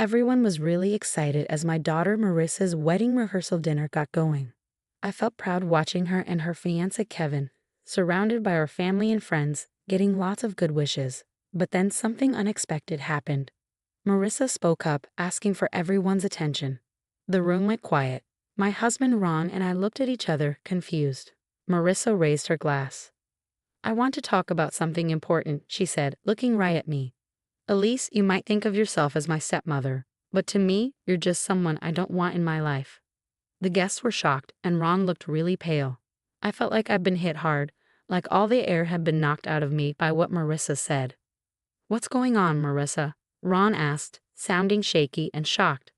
Everyone was really excited as my daughter Marissa's wedding rehearsal dinner got going. I felt proud watching her and her fiancé Kevin, surrounded by our family and friends, getting lots of good wishes. But then something unexpected happened. Marissa spoke up, asking for everyone's attention. The room went quiet. My husband Ron and I looked at each other, confused. Marissa raised her glass. "I want to talk about something important," she said, looking right at me. "Elise, you might think of yourself as my stepmother, but to me, you're just someone I don't want in my life." The guests were shocked, and Ron looked really pale. I felt like I'd been hit hard, like all the air had been knocked out of me by what Marissa said. "What's going on, Marissa?" Ron asked, sounding shaky and shocked.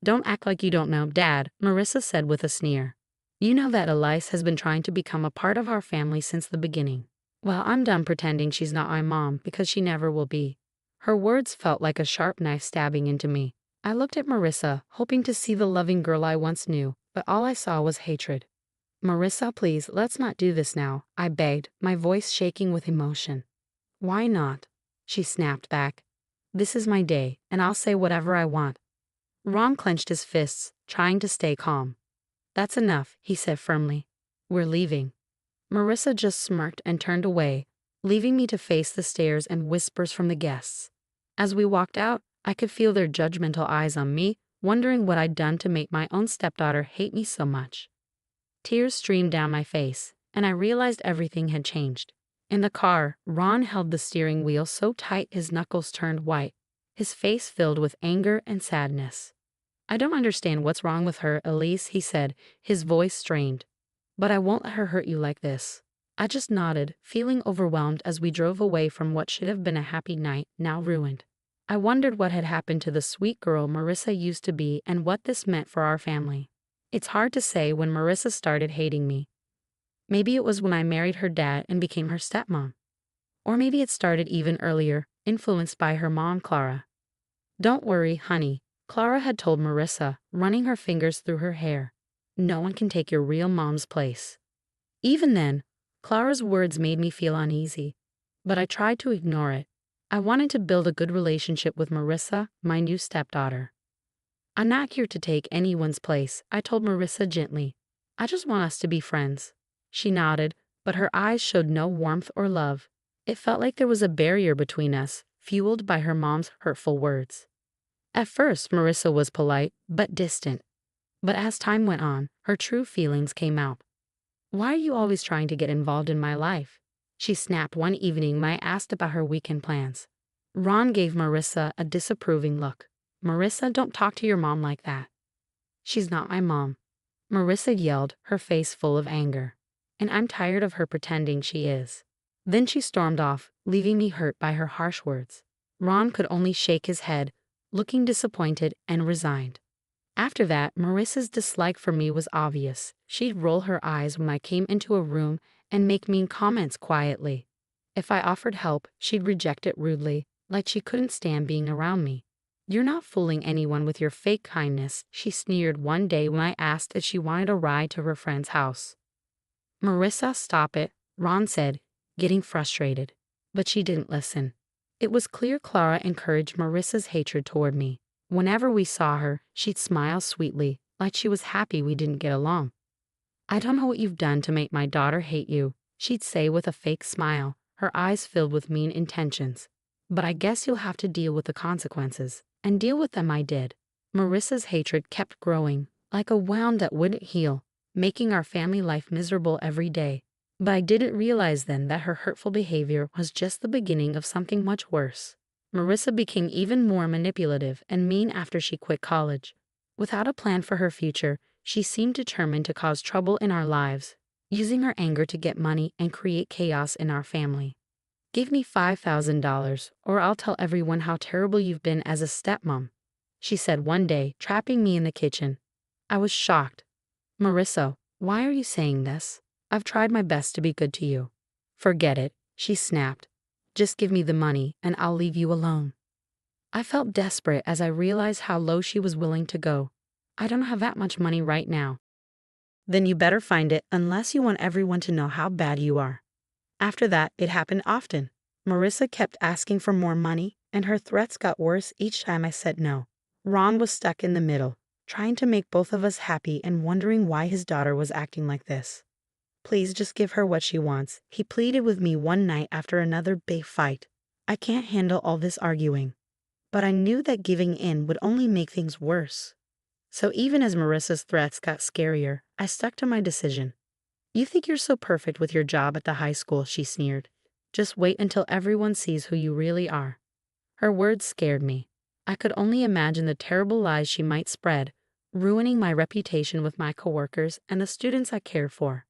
"Don't act like you don't know, Dad," Marissa said with a sneer. "You know that Elise has been trying to become a part of our family since the beginning. Well, I'm done pretending she's not my mom because she never will be." Her words felt like a sharp knife stabbing into me. I looked at Marissa, hoping to see the loving girl I once knew, but all I saw was hatred. "Marissa, please, let's not do this now," I begged, my voice shaking with emotion. "Why not?" she snapped back. "This is my day, and I'll say whatever I want." Ron clenched his fists, trying to stay calm. "That's enough," he said firmly. "We're leaving." Marissa just smirked and turned away, leaving me to face the stares and whispers from the guests. As we walked out, I could feel their judgmental eyes on me, wondering what I'd done to make my own stepdaughter hate me so much. Tears streamed down my face, and I realized everything had changed. In the car, Ron held the steering wheel so tight his knuckles turned white, his face filled with anger and sadness. "I don't understand what's wrong with her, Elise," he said, his voice strained. "But I won't let her hurt you like this." I just nodded, feeling overwhelmed as we drove away from what should have been a happy night, now ruined. I wondered what had happened to the sweet girl Marissa used to be and what this meant for our family. It's hard to say when Marissa started hating me. Maybe it was when I married her dad and became her stepmom. Or maybe it started even earlier, influenced by her mom, Clara. "Don't worry, honey," Clara had told Marissa, running her fingers through her hair. "No one can take your real mom's place." Even then, Clara's words made me feel uneasy, but I tried to ignore it. I wanted to build a good relationship with Marissa, my new stepdaughter. "I'm not here to take anyone's place," I told Marissa gently. "I just want us to be friends." She nodded, but her eyes showed no warmth or love. It felt like there was a barrier between us, fueled by her mom's hurtful words. At first, Marissa was polite, but distant. But as time went on, her true feelings came out. "Why are you always trying to get involved in my life?" she snapped one evening when I asked about her weekend plans. Ron gave Marissa a disapproving look. "Marissa, don't talk to your mom like that." "She's not my mom," Marissa yelled, her face full of anger. "And I'm tired of her pretending she is." Then she stormed off, leaving me hurt by her harsh words. Ron could only shake his head, looking disappointed and resigned. After that, Marissa's dislike for me was obvious. She'd roll her eyes when I came into a room and make mean comments quietly. If I offered help, she'd reject it rudely, like she couldn't stand being around me. "You're not fooling anyone with your fake kindness," she sneered one day when I asked if she wanted a ride to her friend's house. "Marissa, stop it," Ron said, getting frustrated. But she didn't listen. It was clear Clara encouraged Marissa's hatred toward me. Whenever we saw her, she'd smile sweetly, like she was happy we didn't get along. "I don't know what you've done to make my daughter hate you," she'd say with a fake smile, her eyes filled with mean intentions. "But I guess you'll have to deal with the consequences." And deal with them I did. Marissa's hatred kept growing, like a wound that wouldn't heal, making our family life miserable every day. But I didn't realize then that her hurtful behavior was just the beginning of something much worse. Marissa became even more manipulative and mean after she quit college. Without a plan for her future, she seemed determined to cause trouble in our lives, using her anger to get money and create chaos in our family. "Give me $5,000, or I'll tell everyone how terrible you've been as a stepmom," she said one day, trapping me in the kitchen. I was shocked. "Marissa, why are you saying this? I've tried my best to be good to you." "Forget it," she snapped. "Just give me the money, and I'll leave you alone." I felt desperate as I realized how low she was willing to go. "I don't have that much money right now." "Then you better find it, unless you want everyone to know how bad you are." After that, it happened often. Marissa kept asking for more money, and her threats got worse each time I said no. Ron was stuck in the middle, trying to make both of us happy and wondering why his daughter was acting like this. Please just give her what she wants, he pleaded with me one night after another big fight. I can't handle all this arguing. But I knew that giving in would only make things worse. So even as Marissa's threats got scarier, I stuck to my decision. You think you're so perfect with your job at the high school, she sneered. Just wait until everyone sees who you really are. Her words scared me. I could only imagine the terrible lies she might spread, ruining my reputation with my coworkers and the students I cared for.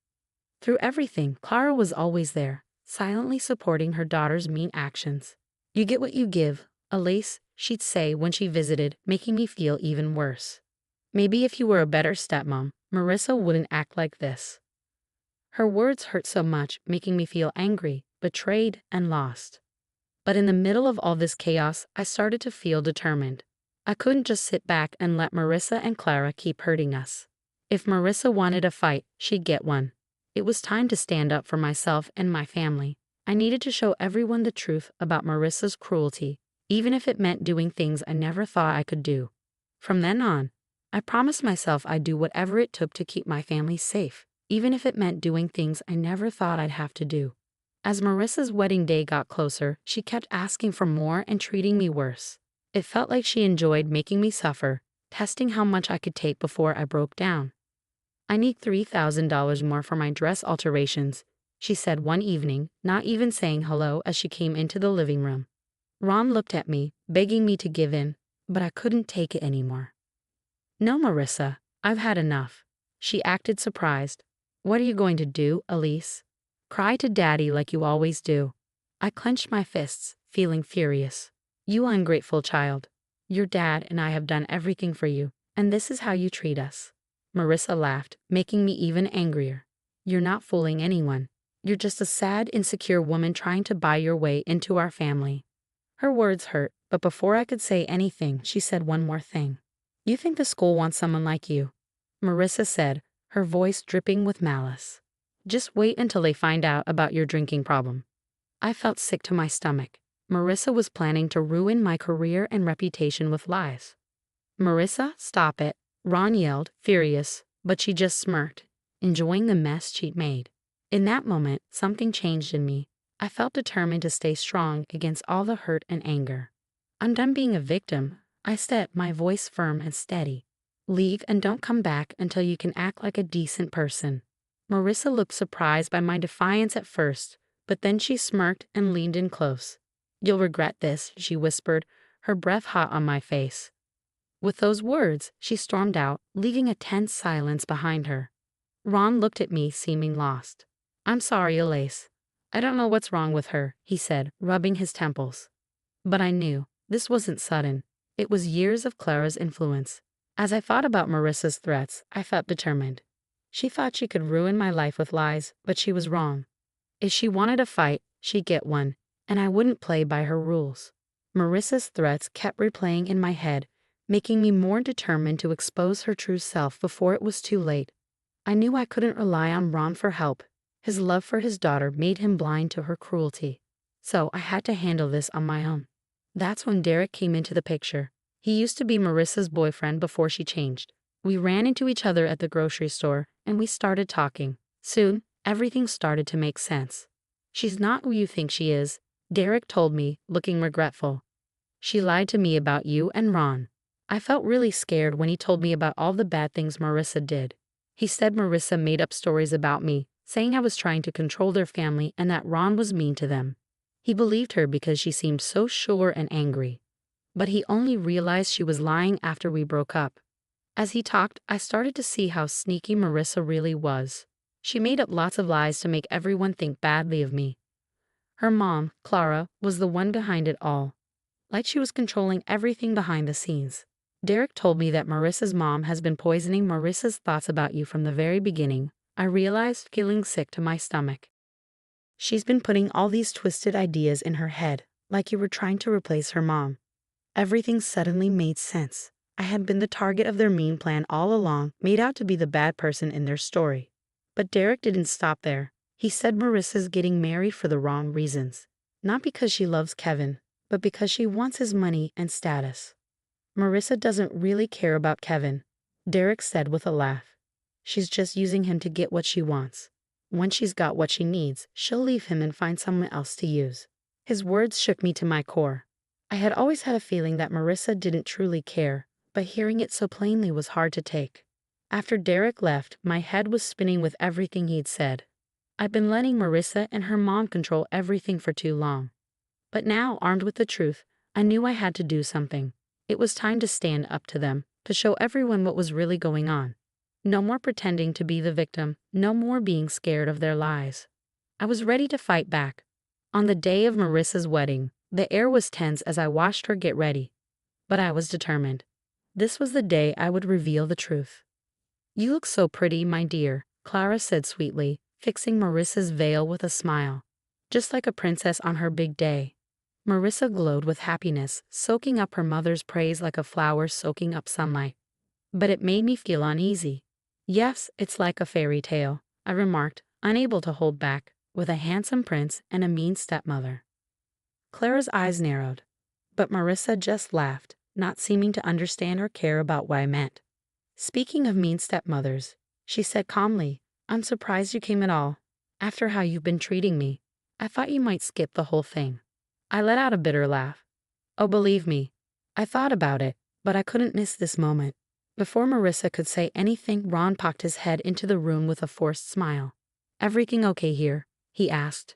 Through everything, Clara was always there, silently supporting her daughter's mean actions. You get what you give, Elise, she'd say when she visited, making me feel even worse. Maybe if you were a better stepmom, Marissa wouldn't act like this. Her words hurt so much, making me feel angry, betrayed, and lost. But in the middle of all this chaos, I started to feel determined. I couldn't just sit back and let Marissa and Clara keep hurting us. If Marissa wanted a fight, she'd get one. It was time to stand up for myself and my family. I needed to show everyone the truth about Marissa's cruelty, even if it meant doing things I never thought I could do. From then on, I promised myself I'd do whatever it took to keep my family safe, even if it meant doing things I never thought I'd have to do. As Marissa's wedding day got closer, she kept asking for more and treating me worse. It felt like she enjoyed making me suffer, testing how much I could take before I broke down. I need $3,000 more for my dress alterations, she said one evening, not even saying hello as she came into the living room. Ron looked at me, begging me to give in, but I couldn't take it anymore. No, Marissa, I've had enough. She acted surprised. What are you going to do, Elise? Cry to Daddy like you always do. I clenched my fists, feeling furious. You ungrateful child. Your dad and I have done everything for you, and this is how you treat us. Marissa laughed, making me even angrier. You're not fooling anyone. You're just a sad, insecure woman trying to buy your way into our family. Her words hurt, but before I could say anything, she said one more thing. You think the school wants someone like you? Marissa said, her voice dripping with malice. Just wait until they find out about your drinking problem. I felt sick to my stomach. Marissa was planning to ruin my career and reputation with lies. Marissa, stop it, Ron yelled, furious, but she just smirked, enjoying the mess she'd made. In that moment, something changed in me. I felt determined to stay strong against all the hurt and anger. I'm done being a victim, I said, my voice firm and steady. Leave and don't come back until you can act like a decent person. Marissa looked surprised by my defiance at first, but then she smirked and leaned in close. You'll regret this, she whispered, her breath hot on my face. With those words, she stormed out, leaving a tense silence behind her. Ron looked at me, seeming lost. I'm sorry, Elise. I don't know what's wrong with her, he said, rubbing his temples. But I knew, this wasn't sudden. It was years of Clara's influence. As I thought about Marissa's threats, I felt determined. She thought she could ruin my life with lies, but she was wrong. If she wanted a fight, she'd get one, and I wouldn't play by her rules. Marissa's threats kept replaying in my head, making me more determined to expose her true self before it was too late. I knew I couldn't rely on Ron for help. His love for his daughter made him blind to her cruelty. So I had to handle this on my own. That's when Derek came into the picture. He used to be Marissa's boyfriend before she changed. We ran into each other at the grocery store, and we started talking. Soon, everything started to make sense. She's not who you think she is, Derek told me, looking regretful. She lied to me about you and Ron. I felt really scared when he told me about all the bad things Marissa did. He said Marissa made up stories about me, saying I was trying to control their family and that Ron was mean to them. He believed her because she seemed so sure and angry. But he only realized she was lying after we broke up. As he talked, I started to see how sneaky Marissa really was. She made up lots of lies to make everyone think badly of me. Her mom, Clara, was the one behind it all. Like she was controlling everything behind the scenes. Derek told me that Marissa's mom has been poisoning Marissa's thoughts about you from the very beginning. I realized, feeling sick to my stomach. She's been putting all these twisted ideas in her head, like you were trying to replace her mom. Everything suddenly made sense. I had been the target of their mean plan all along, made out to be the bad person in their story. But Derek didn't stop there. He said Marissa's getting married for the wrong reasons. Not because she loves Kevin, but because she wants his money and status. Marissa doesn't really care about Kevin, Derek said with a laugh. She's just using him to get what she wants. When she's got what she needs, she'll leave him and find someone else to use. His words shook me to my core. I had always had a feeling that Marissa didn't truly care, but hearing it so plainly was hard to take. After Derek left, my head was spinning with everything he'd said. I'd been letting Marissa and her mom control everything for too long. But now, armed with the truth, I knew I had to do something. It was time to stand up to them, to show everyone what was really going on. No more pretending to be the victim, no more being scared of their lies. I was ready to fight back. On the day of Marissa's wedding, the air was tense as I watched her get ready. But I was determined. This was the day I would reveal the truth. "You look so pretty, my dear," Clara said sweetly, fixing Marissa's veil with a smile. "Just like a princess on her big day." Marissa glowed with happiness, soaking up her mother's praise like a flower soaking up sunlight. But it made me feel uneasy. "Yes, it's like a fairy tale," I remarked, unable to hold back, "with a handsome prince and a mean stepmother." Clara's eyes narrowed. But Marissa just laughed, not seeming to understand or care about what I meant. "Speaking of mean stepmothers," she said calmly, "I'm surprised you came at all. After how you've been treating me, I thought you might skip the whole thing." I let out a bitter laugh. "Oh, believe me, I thought about it, but I couldn't miss this moment." Before Marissa could say anything, Ron popped his head into the room with a forced smile. "Everything okay here?" he asked.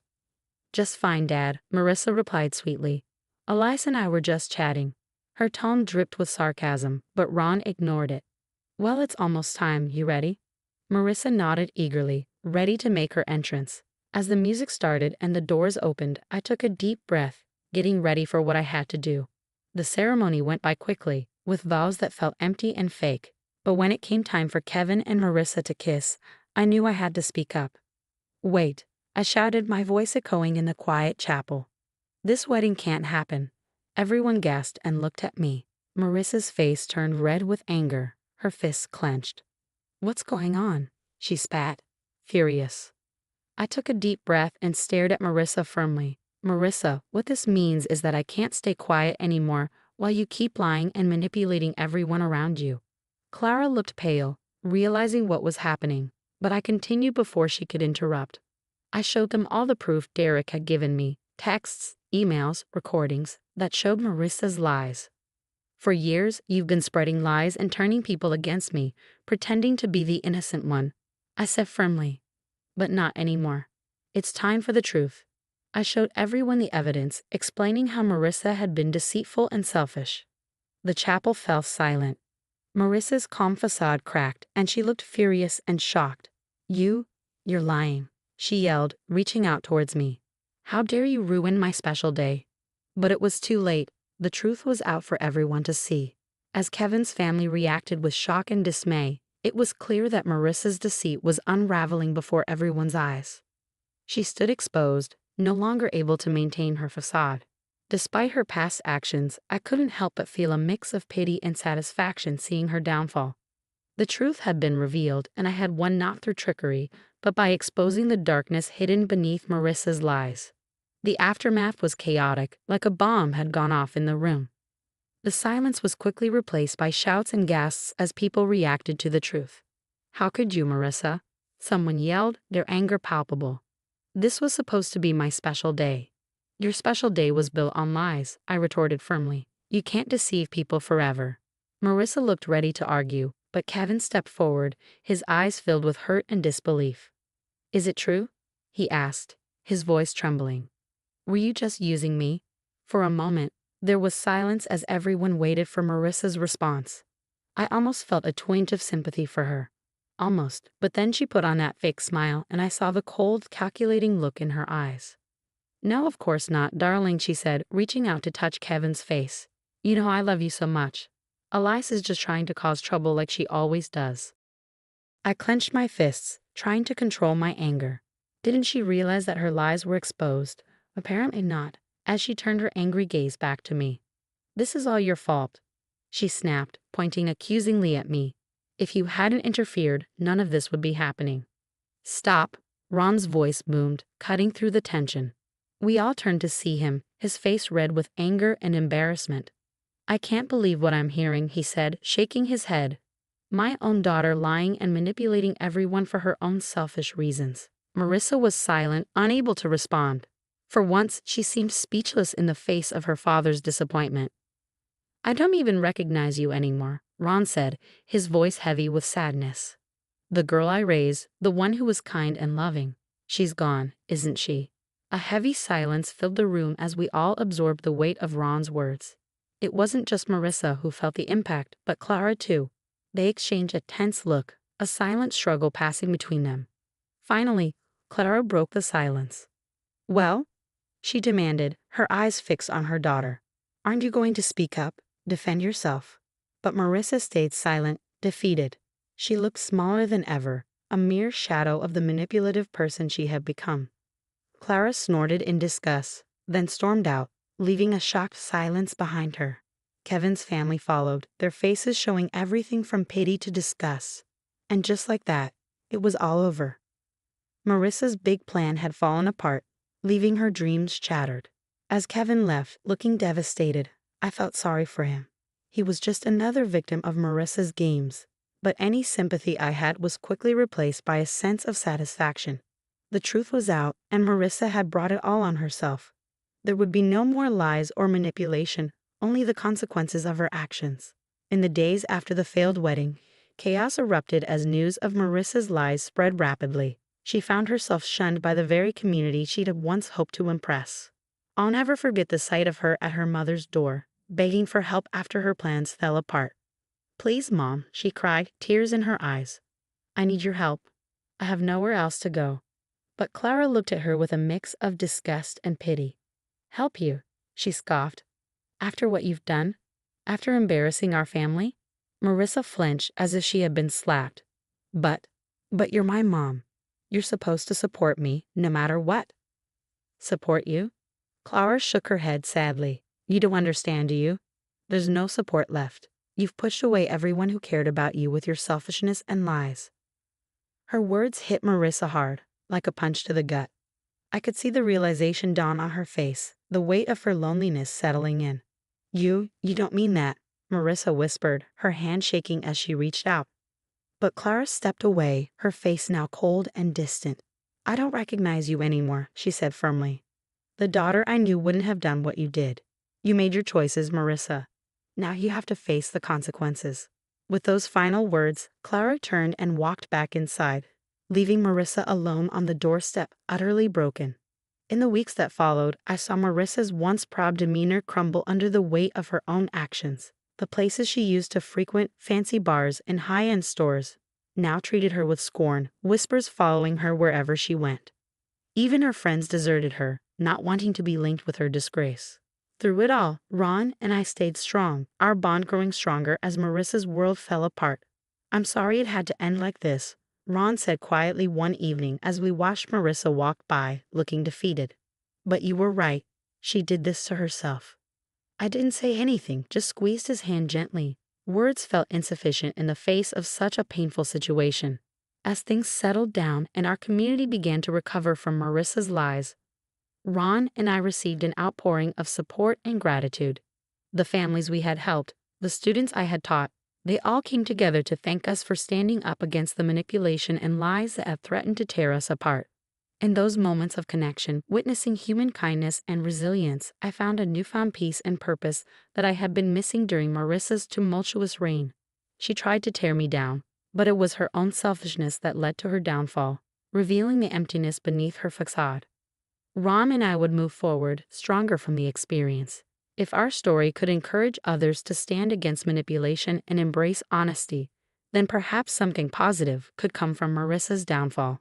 "Just fine, Dad," Marissa replied sweetly. "Elias and I were just chatting." Her tone dripped with sarcasm, but Ron ignored it. "Well, it's almost time. You ready?" Marissa nodded eagerly, ready to make her entrance. As the music started and the doors opened, I took a deep breath, getting ready for what I had to do. The ceremony went by quickly, with vows that felt empty and fake, but when it came time for Kevin and Marissa to kiss, I knew I had to speak up. "Wait," I shouted, my voice echoing in the quiet chapel. "This wedding can't happen." Everyone gasped and looked at me. Marissa's face turned red with anger, her fists clenched. "What's going on?" she spat, furious. I took a deep breath and stared at Marissa firmly. "Marissa, what this means is that I can't stay quiet anymore while you keep lying and manipulating everyone around you." Clara looked pale, realizing what was happening, but I continued before she could interrupt. I showed them all the proof Derek had given me, texts, emails, recordings, that showed Marissa's lies. "For years, you've been spreading lies and turning people against me, pretending to be the innocent one," I said firmly. "But not anymore. It's time for the truth." I showed everyone the evidence, explaining how Marissa had been deceitful and selfish. The chapel fell silent. Marissa's calm facade cracked, and she looked furious and shocked. You're lying," she yelled, reaching out towards me. "How dare you ruin my special day?" But it was too late. The truth was out for everyone to see. As Kevin's family reacted with shock and dismay, it was clear that Marissa's deceit was unraveling before everyone's eyes. She stood exposed, no longer able to maintain her facade. Despite her past actions, I couldn't help but feel a mix of pity and satisfaction seeing her downfall. The truth had been revealed, and I had won not through trickery, but by exposing the darkness hidden beneath Marissa's lies. The aftermath was chaotic, like a bomb had gone off in the room. The silence was quickly replaced by shouts and gasps as people reacted to the truth. "How could you, Marissa?" someone yelled, their anger palpable. "This was supposed to be my special day." "Your special day was built on lies," I retorted firmly. "You can't deceive people forever." Marissa looked ready to argue, but Kevin stepped forward, his eyes filled with hurt and disbelief. "Is it true?" he asked, his voice trembling. "Were you just using me?" For a moment, there was silence as everyone waited for Marissa's response. I almost felt a twinge of sympathy for her. Almost, but then she put on that fake smile and I saw the cold, calculating look in her eyes. "No, of course not, darling," she said, reaching out to touch Kevin's face. "You know I love you so much. Elias is just trying to cause trouble like she always does." I clenched my fists, trying to control my anger. Didn't she realize that her lies were exposed? Apparently not, as she turned her angry gaze back to me. "This is all your fault," she snapped, pointing accusingly at me. "If you hadn't interfered, none of this would be happening." "Stop," Ron's voice boomed, cutting through the tension. We all turned to see him, his face red with anger and embarrassment. I can't believe what I'm hearing, he said, shaking his head. My own daughter lying and manipulating everyone for her own selfish reasons. Marissa was silent, unable to respond. For once, she seemed speechless in the face of her father's disappointment. I don't even recognize you anymore, Ron said, his voice heavy with sadness. The girl I raised, the one who was kind and loving, she's gone, isn't she? A heavy silence filled the room as we all absorbed the weight of Ron's words. It wasn't just Marissa who felt the impact, but Clara too. They exchanged a tense look, a silent struggle passing between them. Finally, Clara broke the silence. Well? She demanded, her eyes fixed on her daughter. Aren't you going to speak up, defend yourself? But Marissa stayed silent, defeated. She looked smaller than ever, a mere shadow of the manipulative person she had become. Clara snorted in disgust, then stormed out, leaving a shocked silence behind her. Kevin's family followed, their faces showing everything from pity to disgust. And just like that, it was all over. Marissa's big plan had fallen apart, leaving her dreams shattered. As Kevin left, looking devastated, I felt sorry for him. He was just another victim of Marissa's games. But any sympathy I had was quickly replaced by a sense of satisfaction. The truth was out, and Marissa had brought it all on herself. There would be no more lies or manipulation, only the consequences of her actions. In the days after the failed wedding, chaos erupted as news of Marissa's lies spread rapidly. She found herself shunned by the very community she'd once hoped to impress. I'll never forget the sight of her at her mother's door, begging for help after her plans fell apart. Please, Mom, she cried, tears in her eyes. I need your help. I have nowhere else to go. But Clara looked at her with a mix of disgust and pity. Help you, she scoffed. After what you've done? After embarrassing our family? Marissa flinched as if she had been slapped. But you're my mom. You're supposed to support me, no matter what. Support you? Clara shook her head sadly. You don't understand, do you? There's no support left. You've pushed away everyone who cared about you with your selfishness and lies. Her words hit Marissa hard, like a punch to the gut. I could see the realization dawn on her face, the weight of her loneliness settling in. You don't mean that, Marissa whispered, her hand shaking as she reached out. But Clara stepped away, her face now cold and distant. I don't recognize you anymore, she said firmly. The daughter I knew wouldn't have done what you did. You made your choices, Marissa. Now you have to face the consequences. With those final words, Clara turned and walked back inside, leaving Marissa alone on the doorstep, utterly broken. In the weeks that followed, I saw Marissa's once proud demeanor crumble under the weight of her own actions. The places she used to frequent, fancy bars and high-end stores, now treated her with scorn, whispers following her wherever she went. Even her friends deserted her, not wanting to be linked with her disgrace. Through it all, Ron and I stayed strong, our bond growing stronger as Marissa's world fell apart. I'm sorry it had to end like this, Ron said quietly one evening as we watched Marissa walk by, looking defeated. But you were right. She did this to herself. I didn't say anything, just squeezed his hand gently. Words felt insufficient in the face of such a painful situation. As things settled down and our community began to recover from Marissa's lies, Ron and I received an outpouring of support and gratitude. The families we had helped, the students I had taught, they all came together to thank us for standing up against the manipulation and lies that had threatened to tear us apart. In those moments of connection, witnessing human kindness and resilience, I found a newfound peace and purpose that I had been missing during Marissa's tumultuous reign. She tried to tear me down, but it was her own selfishness that led to her downfall, revealing the emptiness beneath her facade. Ron and I would move forward, stronger from the experience. If our story could encourage others to stand against manipulation and embrace honesty, then perhaps something positive could come from Marissa's downfall.